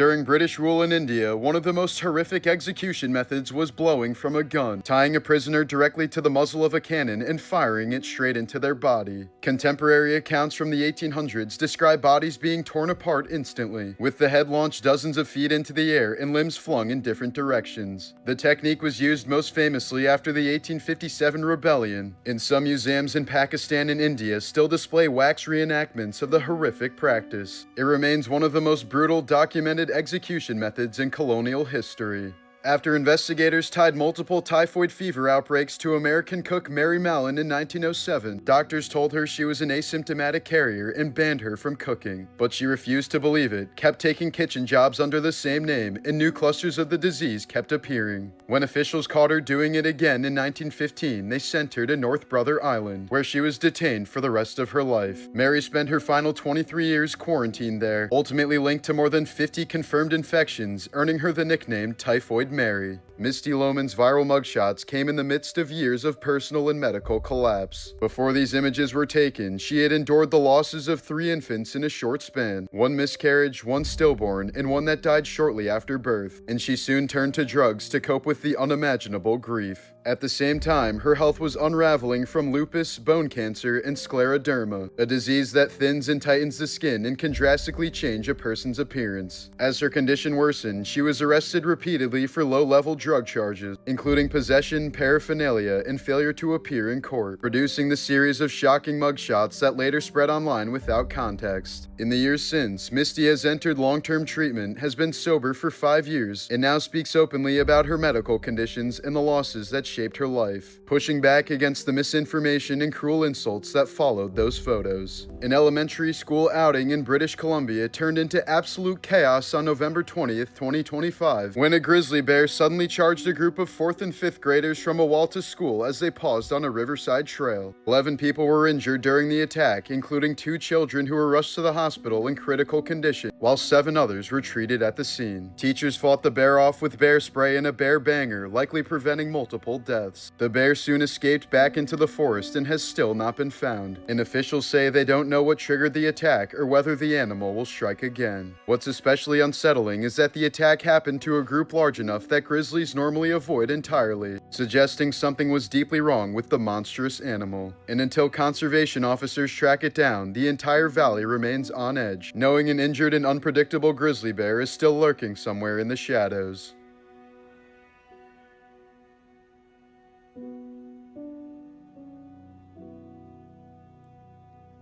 During British rule in India, one of the most horrific execution methods was blowing from a gun, tying a prisoner directly to the muzzle of a cannon and firing it straight into their body. Contemporary accounts from the 1800s describe bodies being torn apart instantly, with the head launched dozens of feet into the air and limbs flung in different directions. The technique was used most famously after the 1857 rebellion, and some museums in Pakistan and India still display wax reenactments of the horrific practice. It remains one of the most brutal documented execution methods in colonial history. After investigators tied multiple typhoid fever outbreaks to American cook Mary Mallon in 1907, doctors told her she was an asymptomatic carrier and banned her from cooking. But she refused to believe it, kept taking kitchen jobs under the same name, and new clusters of the disease kept appearing. When officials caught her doing it again in 1915, they sent her to North Brother Island, where she was detained for the rest of her life. Mary spent her final 23 years quarantined there, ultimately linked to more than 50 confirmed infections, earning her the nickname Typhoid Mary. Misty Lman's viral mugshots came in the midst of years of personal and medical collapse. Before these images were taken, she had endured the losses of 3 infants in a short span, 1 miscarriage, 1 stillborn, and 1 that died shortly after birth, and she soon turned to drugs to cope with the unimaginable grief. At the same time, her health was unraveling from lupus, bone cancer, and scleroderma, a disease that thins and tightens the skin and can drastically change a person's appearance. As her condition worsened, she was arrested repeatedly for low-level drug charges, including possession, paraphernalia, and failure to appear in court, producing the series of shocking mugshots that later spread online without context. In the years since, Misty has entered long-term treatment, has been sober for 5 years, and now speaks openly about her medical conditions and the losses that shaped her life, pushing back against the misinformation and cruel insults that followed those photos. An elementary school outing in British Columbia turned into absolute chaos on November 20th, 2025, when a grizzly bear suddenly charged a group of 4th and 5th graders from a wall to school as they paused on a riverside trail. 11 people were injured during the attack, including 2 children who were rushed to the hospital in critical condition, while 7 others were treated at the scene. Teachers fought the bear off with bear spray and a bear banger, likely preventing multiple deaths. The bear soon escaped back into the forest and has still not been found, and officials say they don't know what triggered the attack or whether the animal will strike again. What's especially unsettling is that the attack happened to a group large enough that grizzlies normally avoid entirely, suggesting something was deeply wrong with the monstrous animal. And until conservation officers track it down, the entire valley remains on edge, knowing an injured and unpredictable grizzly bear is still lurking somewhere in the shadows.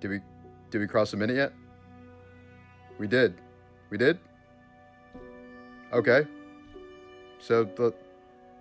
Did we cross a minute yet? We did. We did? Okay. So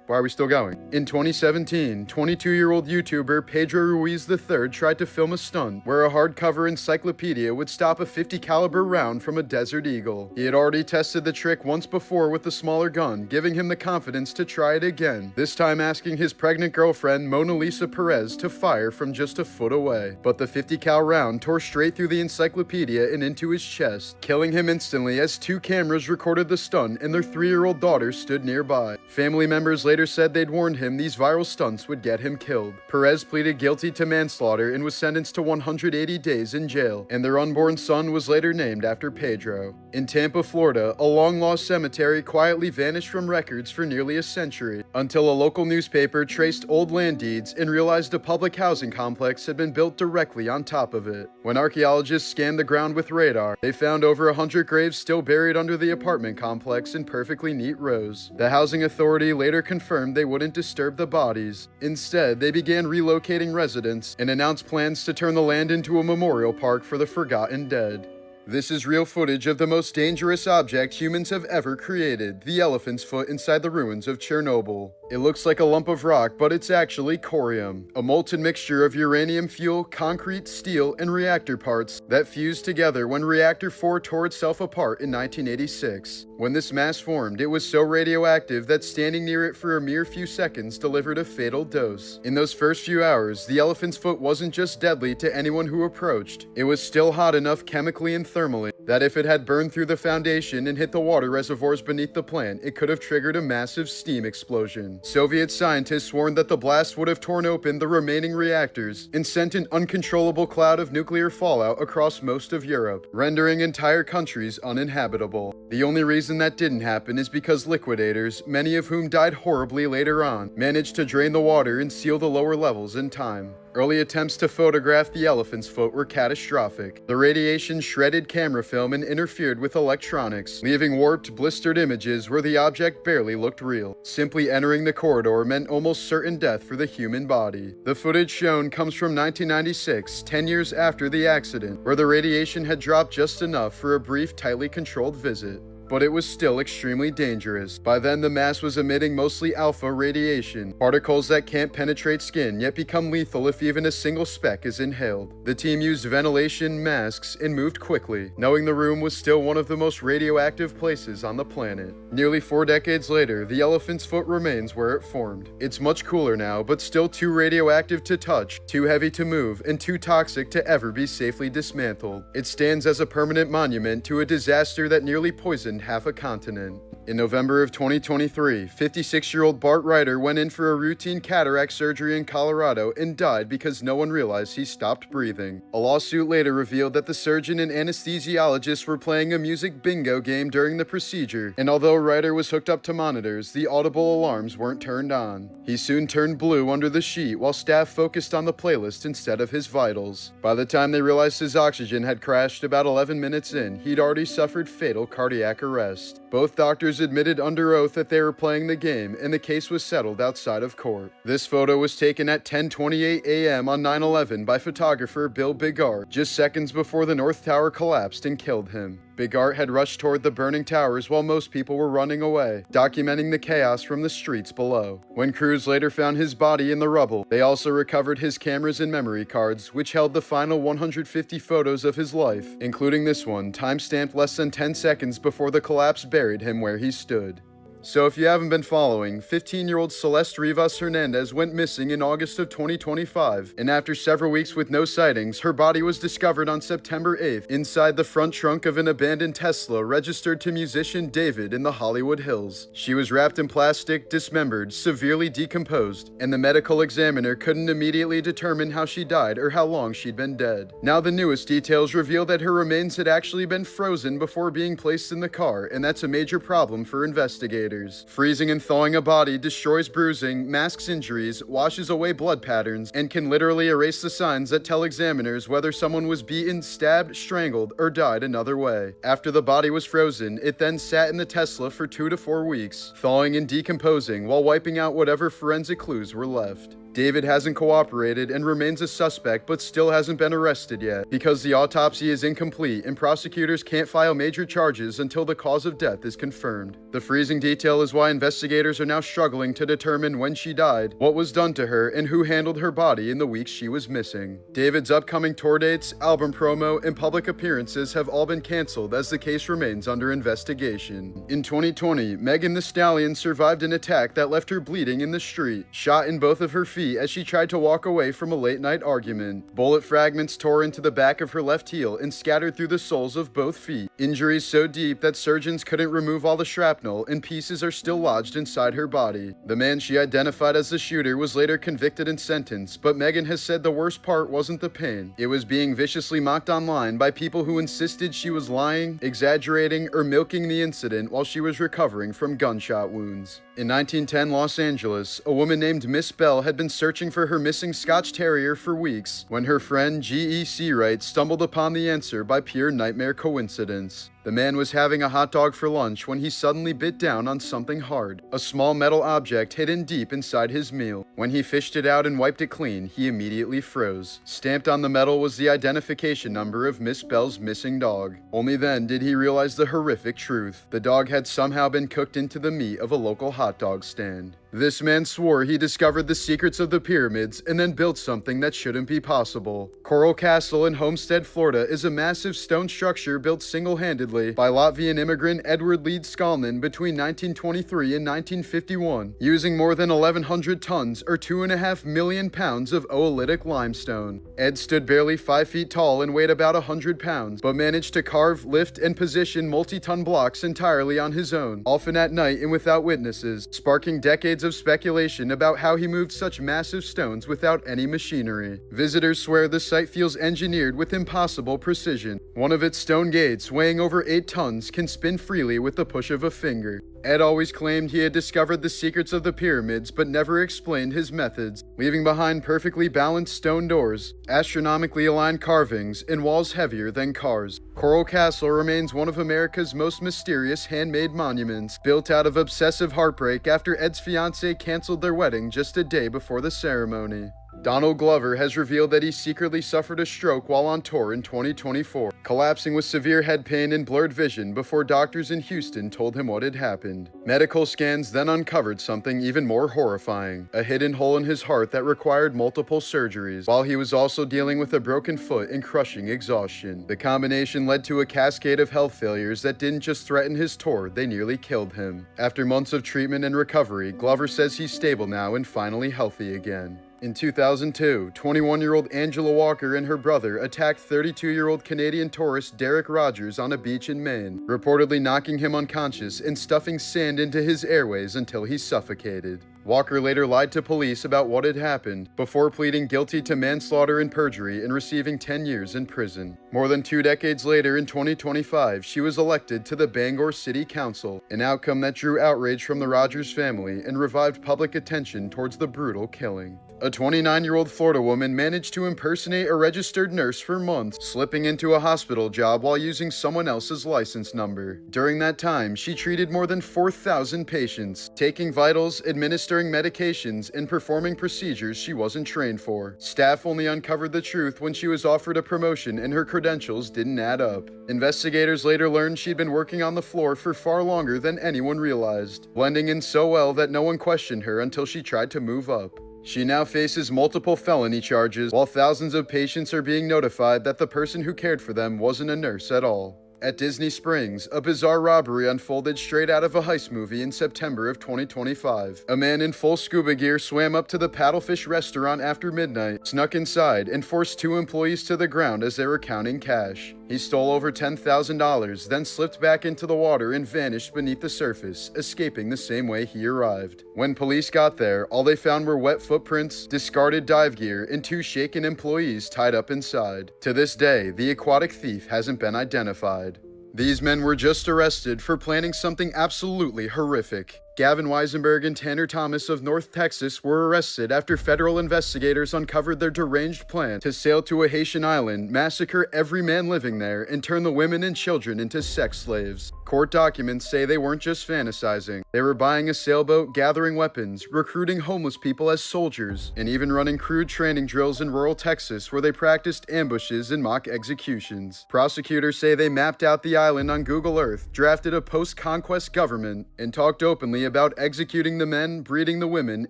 why are we still going? In 2017, 22-year-old YouTuber Pedro Ruiz III tried to film a stunt where a hardcover encyclopedia would stop a .50 caliber round from a Desert Eagle. He had already tested the trick once before with a smaller gun, giving him the confidence to try it again, this time asking his pregnant girlfriend Mona Lisa Perez to fire from just a foot away. But the .50 cal round tore straight through the encyclopedia and into his chest, killing him instantly as 2 cameras recorded the stunt and their 3-year-old daughter stood nearby. Family members later said they'd warned him these viral stunts would get him killed. Perez pleaded guilty to manslaughter and was sentenced to 180 days in jail, and their unborn son was later named after Pedro. In Tampa, Florida, a long-lost cemetery quietly vanished from records for nearly a century, until a local newspaper traced old land deeds and realized a public housing complex had been built directly on top of it. When archaeologists scanned the ground with radar, they found over 100 graves still buried under the apartment complex in perfectly neat rows. The housing authority later confirmed they wouldn't disturb the bodies. Instead, they began relocating residents and announced plans to turn the land into a memorial park for the forgotten dead. This is real footage of the most dangerous object humans have ever created, the elephant's foot inside the ruins of Chernobyl. It looks like a lump of rock, but it's actually corium, a molten mixture of uranium fuel, concrete, steel, and reactor parts that fused together when Reactor 4 tore itself apart in 1986. When this mass formed, it was so radioactive that standing near it for a mere few seconds delivered a fatal dose. In those first few hours, the elephant's foot wasn't just deadly to anyone who approached, it was still hot enough chemically and thermally that if it had burned through the foundation and hit the water reservoirs beneath the plant, it could have triggered a massive steam explosion. Soviet scientists warned that the blast would have torn open the remaining reactors and sent an uncontrollable cloud of nuclear fallout across most of Europe, rendering entire countries uninhabitable. The only reason that didn't happen is because liquidators, many of whom died horribly later on, managed to drain the water and seal the lower levels in time. Early attempts to photograph the elephant's foot were catastrophic. The radiation shredded camera film and interfered with electronics, leaving warped, blistered images where the object barely looked real. Simply entering the corridor meant almost certain death for the human body. The footage shown comes from 1996, 10 years after the accident, where the radiation had dropped just enough for a brief, tightly controlled visit. But it was still extremely dangerous. By then, the mass was emitting mostly alpha radiation, particles that can't penetrate skin yet become lethal if even a single speck is inhaled. The team used ventilation, masks, and moved quickly, knowing the room was still one of the most radioactive places on the planet. Nearly 4 decades later, the elephant's foot remains where it formed. It's much cooler now, but still too radioactive to touch, too heavy to move, and too toxic to ever be safely dismantled. It stands as a permanent monument to a disaster that nearly poisoned half a continent. In November of 2023, 56-year-old Bart Ryder went in for a routine cataract surgery in Colorado and died because no one realized he stopped breathing. A lawsuit later revealed that the surgeon and anesthesiologist were playing a music bingo game during the procedure, and although Ryder was hooked up to monitors, the audible alarms weren't turned on. He soon turned blue under the sheet while staff focused on the playlist instead of his vitals. By the time they realized his oxygen had crashed about 11 minutes in, he'd already suffered fatal cardiac arrest. Both doctors admitted under oath that they were playing the game, and the case was settled outside of court. This photo was taken at 10:28 a.m. on 9/11 by photographer Bill Bigart, just seconds before the North Tower collapsed and killed him. Bigart had rushed toward the burning towers while most people were running away, documenting the chaos from the streets below. When crews later found his body in the rubble, they also recovered his cameras and memory cards, which held the final 150 photos of his life, including this one, time-stamped less than 10 seconds before the collapse buried him where he stood. So if you haven't been following, 15-year-old Celeste Rivas Hernandez went missing in August of 2025, and after several weeks with no sightings, her body was discovered on September 8th inside the front trunk of an abandoned Tesla registered to musician David in the Hollywood Hills. She was wrapped in plastic, dismembered, severely decomposed, and the medical examiner couldn't immediately determine how she died or how long she'd been dead. Now the newest details reveal that her remains had actually been frozen before being placed in the car, and that's a major problem for investigators. Freezing and thawing a body destroys bruising, masks injuries, washes away blood patterns, and can literally erase the signs that tell examiners whether someone was beaten, stabbed, strangled, or died another way. After the body was frozen, it then sat in the Tesla for 2 to 4 weeks, thawing and decomposing while wiping out whatever forensic clues were left. David hasn't cooperated and remains a suspect but still hasn't been arrested yet because the autopsy is incomplete and prosecutors can't file major charges until the cause of death is confirmed. The freezing detail is why investigators are now struggling to determine when she died, what was done to her, and who handled her body in the weeks she was missing. David's upcoming tour dates, album promo, and public appearances have all been canceled as the case remains under investigation. In 2020, Megan Thee Stallion survived an attack that left her bleeding in the street, shot in both of her feet as she tried to walk away from a late-night argument. Bullet fragments tore into the back of her left heel and scattered through the soles of both feet. Injuries so deep that surgeons couldn't remove all the shrapnel, and pieces are still lodged inside her body. The man she identified as the shooter was later convicted and sentenced, but Megan has said the worst part wasn't the pain. It was being viciously mocked online by people who insisted she was lying, exaggerating, or milking the incident while she was recovering from gunshot wounds. In 1910 Los Angeles, a woman named Miss Bell had been searching for her missing Scotch Terrier for weeks when her friend G.E.C. Wright stumbled upon the answer by pure nightmare coincidence. The man was having a hot dog for lunch when he suddenly bit down on something hard, a small metal object hidden deep inside his meal. When he fished it out and wiped it clean, he immediately froze. Stamped on the metal was the identification number of Miss Bell's missing dog. Only then did he realize the horrific truth. The dog had somehow been cooked into the meat of a local hot dog stand. This man swore he discovered the secrets of the pyramids and then built something that shouldn't be possible. Coral Castle in Homestead, Florida is a massive stone structure built single-handedly Grizzly by Latvian immigrant Edward Leeds Skalman between 1923 and 1951, using more than 1,100 tons or 2.5 million pounds of oolitic limestone. Ed stood barely 5 feet tall and weighed about 100 pounds, but managed to carve, lift, and position multi-ton blocks entirely on his own, often at night and without witnesses, sparking decades of speculation about how he moved such massive stones without any machinery. Visitors swear the site feels engineered with impossible precision. One of its stone gates, weighing over 8 tons, can spin freely with the push of a finger. Ed always claimed he had discovered the secrets of the pyramids, but never explained his methods, leaving behind perfectly balanced stone doors, astronomically aligned carvings, and walls heavier than cars. Coral Castle remains one of America's most mysterious handmade monuments, built out of obsessive heartbreak after Ed's fiancée canceled their wedding just a day before the ceremony. Donald Glover has revealed that he secretly suffered a stroke while on tour in 2024, collapsing with severe head pain and blurred vision before doctors in Houston told him what had happened. Medical scans then uncovered something even more horrifying, a hidden hole in his heart that required multiple surgeries, while he was also dealing with a broken foot and crushing exhaustion. The combination led to a cascade of health failures that didn't just threaten his tour, they nearly killed him. After months of treatment and recovery, Glover says he's stable now and finally healthy again. In 2002, 21-year-old Angela Walker and her brother attacked 32-year-old Canadian tourist Derek Rogers on a beach in Maine, reportedly knocking him unconscious and stuffing sand into his airways until he suffocated. Walker later lied to police about what had happened, before pleading guilty to manslaughter and perjury and receiving 10 years in prison. More than 2 decades later, in 2025, she was elected to the Bangor City Council, an outcome that drew outrage from the Rogers family and revived public attention towards the brutal killing. A 29-year-old Florida woman managed to impersonate a registered nurse for months, slipping into a hospital job while using someone else's license number. During that time, she treated more than 4,000 patients, taking vitals, administering medications, and performing procedures she wasn't trained for. Staff only uncovered the truth when she was offered a promotion and her credentials didn't add up. Investigators later learned she'd been working on the floor for far longer than anyone realized, blending in so well that no one questioned her until she tried to move up. She now faces multiple felony charges, while thousands of patients are being notified that the person who cared for them wasn't a nurse at all. At Disney Springs, a bizarre robbery unfolded straight out of a heist movie in September of 2025. A man in full scuba gear swam up to the Paddlefish restaurant after midnight, snuck inside, and forced 2 employees to the ground as they were counting cash. He stole over $10,000, then slipped back into the water and vanished beneath the surface, escaping the same way he arrived. When police got there, all they found were wet footprints, discarded dive gear, and 2 shaken employees tied up inside. To this day, the aquatic thief hasn't been identified. These men were just arrested for planning something absolutely horrific. Gavin Weisenberg and Tanner Thomas of North Texas were arrested after federal investigators uncovered their deranged plan to sail to a Haitian island, massacre every man living there, and turn the women and children into sex slaves. Court documents say they weren't just fantasizing. They were buying a sailboat, gathering weapons, recruiting homeless people as soldiers, and even running crude training drills in rural Texas where they practiced ambushes and mock executions. Prosecutors say they mapped out the island on Google Earth, drafted a post-conquest government, and talked openly about executing the men, breeding the women,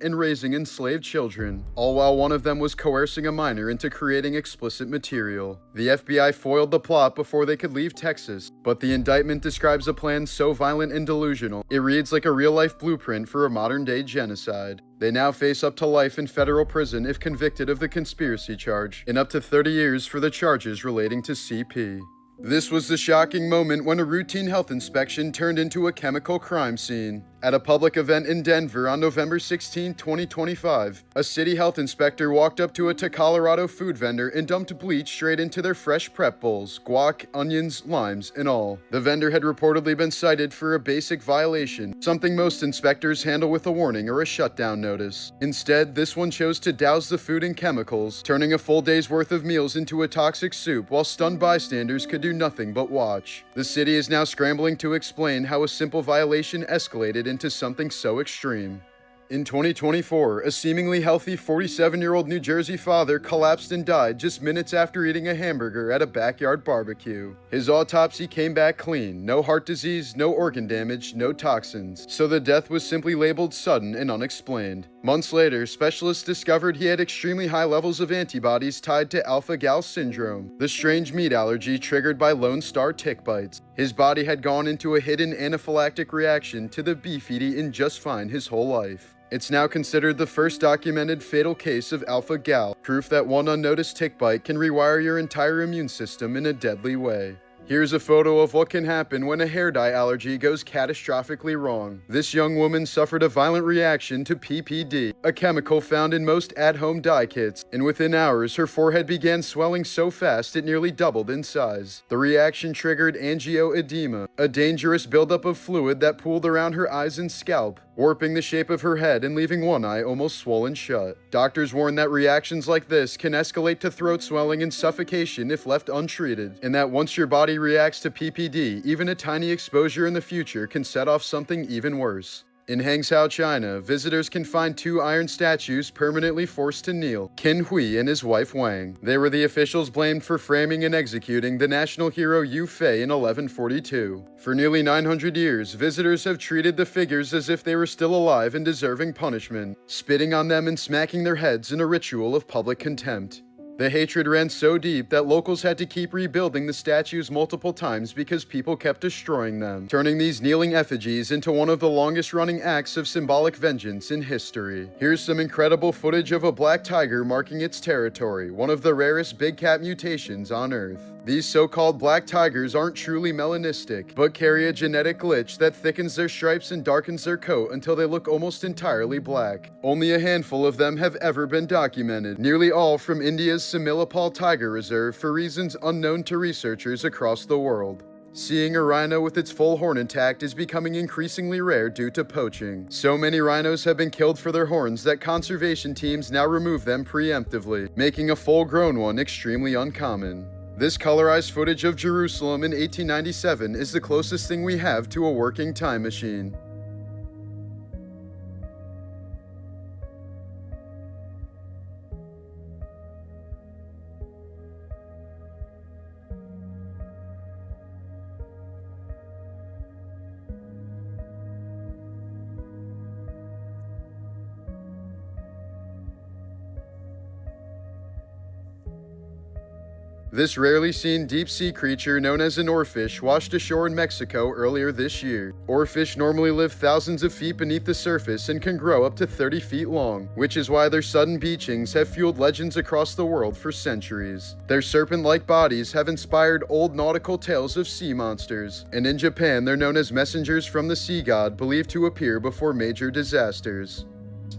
and raising enslaved children, all while one of them was coercing a minor into creating explicit material. The FBI foiled the plot before they could leave Texas, but the indictment describes a plan so violent and delusional, it reads like a real-life blueprint for a modern-day genocide. They now face up to life in federal prison if convicted of the conspiracy charge, and up to 30 years for the charges relating to CP. This was the shocking moment when a routine health inspection turned into a chemical crime scene. At a public event in Denver on November 16, 2025, a city health inspector walked up to a Colorado food vendor and dumped bleach straight into their fresh prep bowls, guac, onions, limes, and all. The vendor had reportedly been cited for a basic violation, something most inspectors handle with a warning or a shutdown notice. Instead, this one chose to douse the food in chemicals, turning a full day's worth of meals into a toxic soup while stunned bystanders could do nothing but watch. The city is now scrambling to explain how a simple violation escalated into something so extreme. In 2024, a seemingly healthy 47-year-old New Jersey father collapsed and died just minutes after eating a hamburger at a backyard barbecue. His autopsy came back clean, no heart disease, no organ damage, no toxins, so the death was simply labeled sudden and unexplained. Months later, specialists discovered he had extremely high levels of antibodies tied to alpha-gal syndrome, the strange meat allergy triggered by Lone Star tick bites. His body had gone into a hidden anaphylactic reaction to the beef he'd eaten just fine his whole life. It's now considered the first documented fatal case of alpha-gal, proof that one unnoticed tick bite can rewire your entire immune system in a deadly way. Here's a photo of what can happen when a hair dye allergy goes catastrophically wrong. This young woman suffered a violent reaction to PPD, a chemical found in most at-home dye kits, and within hours her forehead began swelling so fast it nearly doubled in size. The reaction triggered angioedema, a dangerous buildup of fluid that pooled around her eyes and scalp, warping the shape of her head and leaving one eye almost swollen shut. Doctors warn that reactions like this can escalate to throat swelling and suffocation if left untreated, and that once your body reacts to PPD, even a tiny exposure in the future can set off something even worse. In Hangzhou, China, visitors can find two iron statues permanently forced to kneel, Qin Hui and his wife Wang. They were the officials blamed for framing and executing the national hero Yu Fei in 1142. For nearly 900 years, visitors have treated the figures as if they were still alive and deserving punishment, spitting on them and smacking their heads in a ritual of public contempt. The hatred ran so deep that locals had to keep rebuilding the statues multiple times because people kept destroying them, turning these kneeling effigies into one of the longest-running acts of symbolic vengeance in history. Here's some incredible footage of a black tiger marking its territory, one of the rarest big cat mutations on Earth. These so-called black tigers aren't truly melanistic, but carry a genetic glitch that thickens their stripes and darkens their coat until they look almost entirely black. Only a handful of them have ever been documented, nearly all from India's Similipal Tiger Reserve for reasons unknown to researchers across the world. Seeing a rhino with its full horn intact is becoming increasingly rare due to poaching. So many rhinos have been killed for their horns that conservation teams now remove them preemptively, making a full-grown one extremely uncommon. This colorized footage of Jerusalem in 1897 is the closest thing we have to a working time machine. This rarely seen deep-sea creature known as an oarfish washed ashore in Mexico earlier this year. Oarfish normally live thousands of feet beneath the surface and can grow up to 30 feet long, which is why their sudden beachings have fueled legends across the world for centuries. Their serpent-like bodies have inspired old nautical tales of sea monsters, and in Japan they're known as messengers from the sea god believed to appear before major disasters.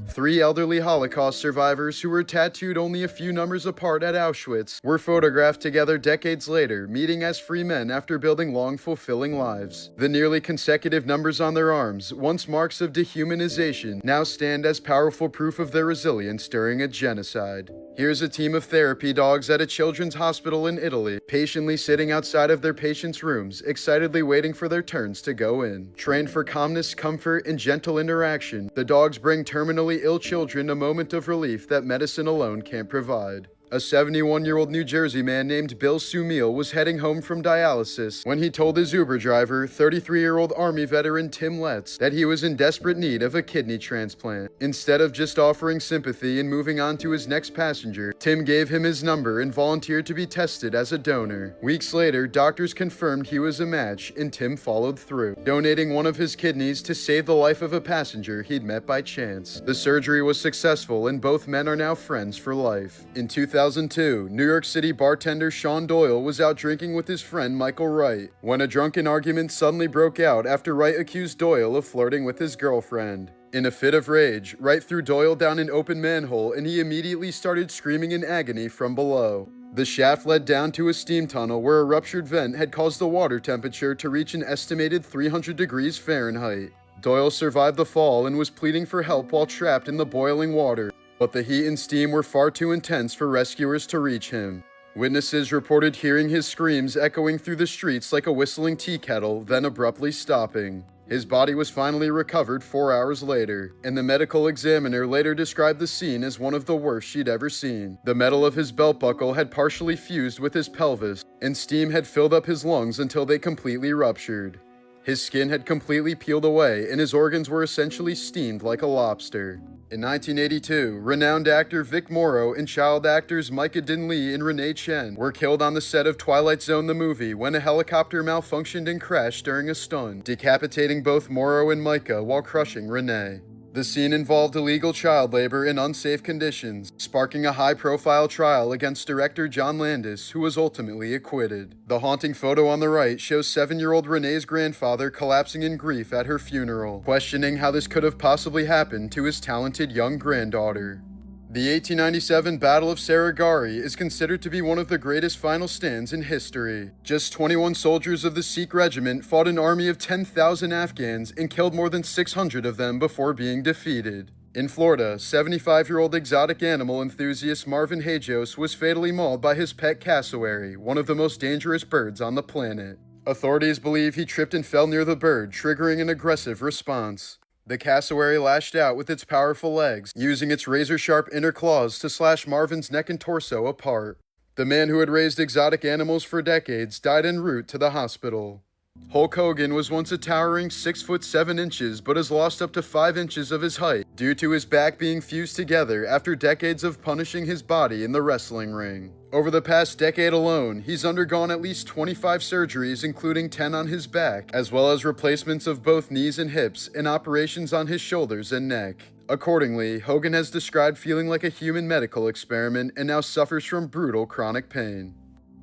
3 elderly Holocaust survivors who were tattooed only a few numbers apart at Auschwitz were photographed together decades later, meeting as free men after building long, fulfilling lives. The nearly consecutive numbers on their arms, once marks of dehumanization, now stand as powerful proof of their resilience during a genocide. Here's a team of therapy dogs at a children's hospital in Italy, patiently sitting outside of their patients' rooms, excitedly waiting for their turns to go in. Trained for calmness, comfort, and gentle interaction, the dogs bring terminally ill children a moment of relief that medicine alone can't provide. A 71-year-old New Jersey man named Bill Sumil was heading home from dialysis when he told his Uber driver, 33-year-old Army veteran Tim Letts, that he was in desperate need of a kidney transplant. Instead of just offering sympathy and moving on to his next passenger, Tim gave him his number and volunteered to be tested as a donor. Weeks later, doctors confirmed he was a match, and Tim followed through, donating one of his kidneys to save the life of a passenger he'd met by chance. The surgery was successful, and both men are now friends for life. In 2002, New York City bartender Sean Doyle was out drinking with his friend Michael Wright when a drunken argument suddenly broke out after Wright accused Doyle of flirting with his girlfriend. In a fit of rage, Wright threw Doyle down an open manhole and he immediately started screaming in agony from below. The shaft led down to a steam tunnel where a ruptured vent had caused the water temperature to reach an estimated 300 degrees Fahrenheit. Doyle survived the fall and was pleading for help while trapped in the boiling water, but the heat and steam were far too intense for rescuers to reach him. Witnesses reported hearing his screams echoing through the streets like a whistling tea kettle, then abruptly stopping. His body was finally recovered 4 hours later, and the medical examiner later described the scene as one of the worst she'd ever seen. The metal of his belt buckle had partially fused with his pelvis, and steam had filled up his lungs until they completely ruptured. His skin had completely peeled away, and his organs were essentially steamed like a lobster. In 1982, renowned actor Vic Morrow and child actors Micah Dinley and Renee Chen were killed on the set of Twilight Zone the movie when a helicopter malfunctioned and crashed during a stunt, decapitating both Morrow and Micah while crushing Renee. The scene involved illegal child labor in unsafe conditions, sparking a high-profile trial against director John Landis, who was ultimately acquitted. The haunting photo on the right shows 7-year-old Renee's grandfather collapsing in grief at her funeral, questioning how this could have possibly happened to his talented young granddaughter. The 1897 Battle of Sarigari is considered to be one of the greatest final stands in history. Just 21 soldiers of the Sikh regiment fought an army of 10,000 Afghans and killed more than 600 of them before being defeated. In Florida, 75-year-old exotic animal enthusiast Marvin Hajos was fatally mauled by his pet cassowary, one of the most dangerous birds on the planet. Authorities believe he tripped and fell near the bird, triggering an aggressive response. The cassowary lashed out with its powerful legs, using its razor-sharp inner claws to slash Marvin's neck and torso apart. The man who had raised exotic animals for decades died en route to the hospital. Hulk Hogan was once a towering 6 foot 7 inches, but has lost up to 5 inches of his height due to his back being fused together after decades of punishing his body in the wrestling ring. Over the past decade alone, he's undergone at least 25 surgeries, including 10 on his back, as well as replacements of both knees and hips and operations on his shoulders and neck. Accordingly, Hogan has described feeling like a human medical experiment and now suffers from brutal chronic pain.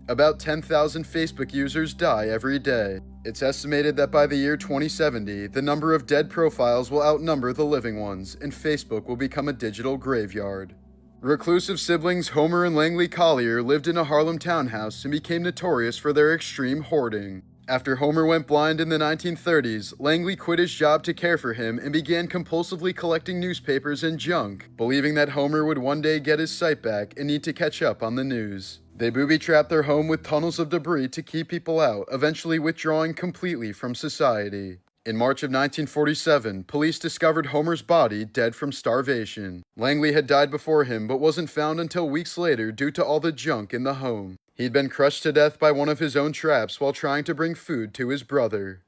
About 10,000 Facebook users die every day. It's estimated that by the year 2070, the number of dead profiles will outnumber the living ones, and Facebook will become a digital graveyard. Reclusive siblings Homer and Langley Collyer lived in a Harlem townhouse and became notorious for their extreme hoarding. After Homer went blind in the 1930s, Langley quit his job to care for him and began compulsively collecting newspapers and junk, believing that Homer would one day get his sight back and need to catch up on the news. They booby-trapped their home with tunnels of debris to keep people out, eventually withdrawing completely from society. In March of 1947, police discovered Homer's body dead from starvation. Langley had died before him but wasn't found until weeks later due to all the junk in the home. He'd been crushed to death by one of his own traps while trying to bring food to his brother.